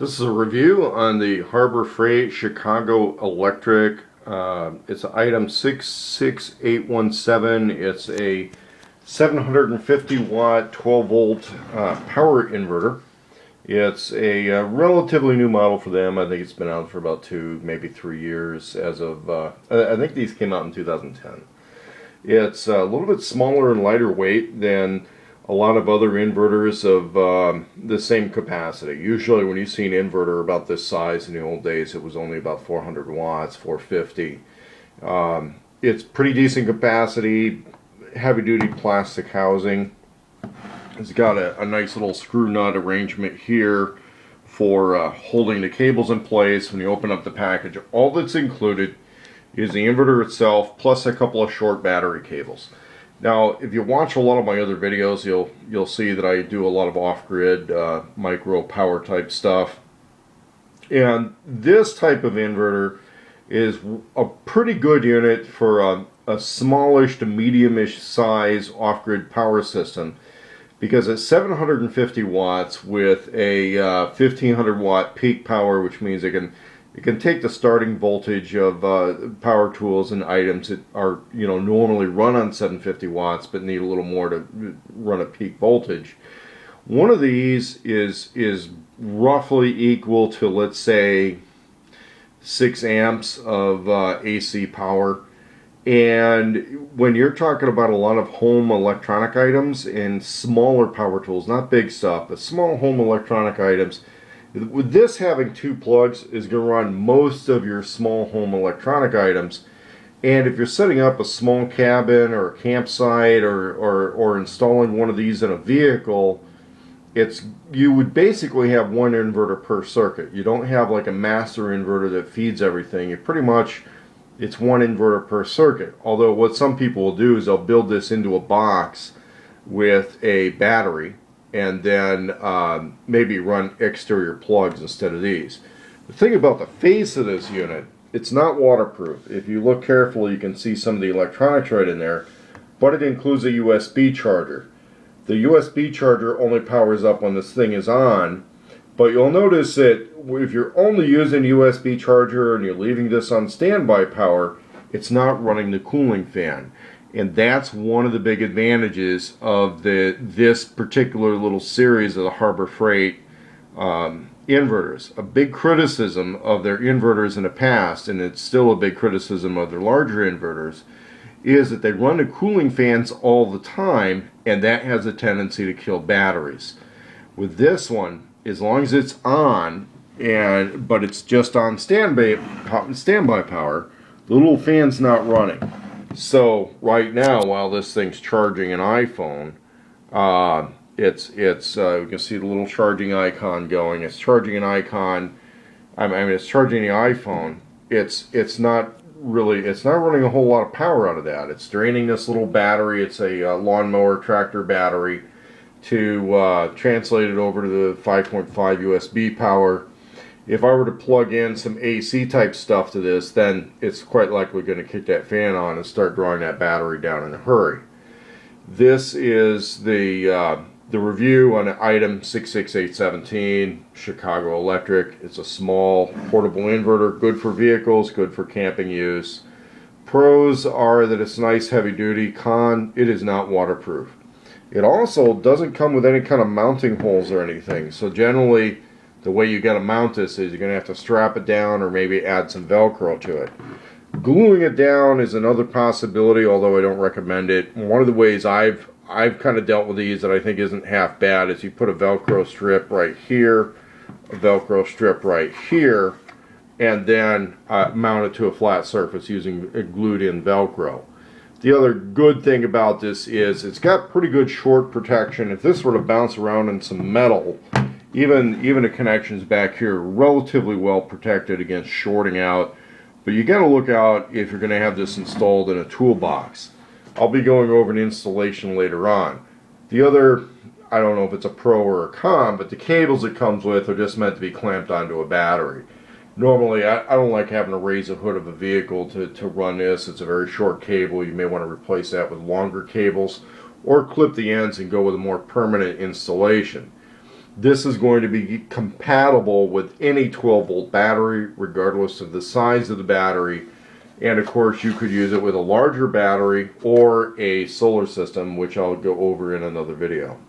This is a review on the Harbor Freight Chicago Electric. It's item 66817. It's a 750 watt 12 volt power inverter. It's a relatively new model for them. I think it's been out for about 2, maybe 3 years as of, I think these came out in 2010. It's a little bit smaller and lighter weight than a lot of other inverters of the same capacity. Usually when you see an inverter about this size in the old days, it was only about 400 watts, 450. It's pretty decent capacity, heavy duty plastic housing. It's got a nice little screw nut arrangement here for holding the cables in place when you open up the package. All that's included is the inverter itself plus a couple of short battery cables. Now, if you watch a lot of my other videos, you'll see that I do a lot of off-grid micro power type stuff. And this type of inverter is a pretty good unit for a smallish to medium-ish size off-grid power system, because it's 750 watts with a 1500 watt peak power, which means it can take the starting voltage of power tools and items that are normally run on 750 watts but need a little more to run a peak voltage. One of these is roughly equal to, let's say, 6 amps of AC power. And when you're talking about a lot of home electronic items and smaller power tools, not big stuff, but small home electronic items, with this having 2 plugs is going to run most of your small home electronic items. And if you're setting up a small cabin or a campsite or installing one of these in a vehicle, you would basically have one inverter per circuit. You don't have like a master inverter that feeds everything. It's one inverter per circuit. Although what some people will do is they'll build this into a box with a battery and then maybe run exterior plugs instead of these. The thing about the face of this unit, it's not waterproof. If you look carefully, you can see some of the electronics right in there, but it includes a USB charger. The USB charger only powers up when this thing is on, but you'll notice that if you're only using USB charger and you're leaving this on standby power, it's not running the cooling fan. And that's one of the big advantages of this particular little series of the Harbor Freight inverters. A big criticism of their inverters in the past, and it's still a big criticism of their larger inverters, is that they run the cooling fans all the time, and that has a tendency to kill batteries. With this one, as long as it's on, but it's just on standby power, the little fan's not running. So right now, while this thing's charging an iPhone, you can see the little charging icon going. It's charging an icon. It's charging the iPhone. It's not running a whole lot of power out of that. It's draining this little battery. It's a lawnmower tractor battery to translate it over to the 5.5 USB power. If I were to plug in some AC type stuff to this, then it's quite likely going to kick that fan on and start drawing that battery down in a hurry. This is the review on item 66817, Chicago Electric. It's a small portable inverter, good for vehicles, good for camping use. Pros are that it's nice, heavy duty. Con, it is not waterproof. It also doesn't come with any kind of mounting holes or anything, so generally the way you got to mount this is you're going to have to strap it down or maybe add some Velcro to it. Gluing it down is another possibility, although I don't recommend it. One of the ways I've kind of dealt with these that I think isn't half bad is you put a Velcro strip right here, a Velcro strip right here, and then mount it to a flat surface using a glued-in Velcro. The other good thing about this is it's got pretty good short protection. If this were to bounce around in some metal, even the connections back here are relatively well protected against shorting out, but you got to look out if you're going to have this installed in a toolbox. I'll be going over an installation later on. The other, I don't know if it's a pro or a con, but the cables it comes with are just meant to be clamped onto a battery. Normally, I don't like having to raise the hood of a vehicle to run this. It's a very short cable. You may want to replace that with longer cables or clip the ends and go with a more permanent installation. This is going to be compatible with any 12 volt battery, regardless of the size of the battery. And of course, you could use it with a larger battery or a solar system, which I'll go over in another video.